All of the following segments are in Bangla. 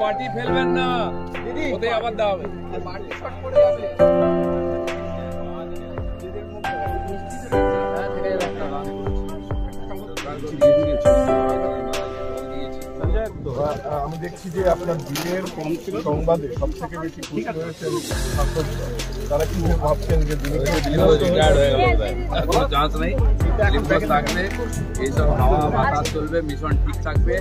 মাটি ফেলবেন না, ওতে আবার দেওয়া হবে। আমি দেখছি যে আপনার দিনের সংবাদে সব থেকে বেশি খুশি হয়েছেন তারা কি ভাবছেন যে চান্স নেই, থাকবে এইসব হাওয়া বাতাস চলবে, মিশন ঠিক থাকবে।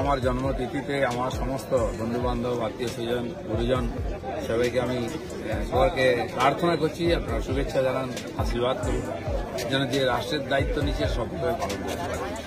আমার জন্মতিথিতে আমার সমস্ত বন্ধুবান্ধব, আত্মীয় স্বজন, গুরুজন সবাইকে আমি সবাইকে প্রার্থনা করছি, আপনারা শুভেচ্ছা জানান, আশীর্বাদ করুন যেন যে রাষ্ট্রের দায়িত্ব নিচ্ছে সবভাবে পালন করতে পারে।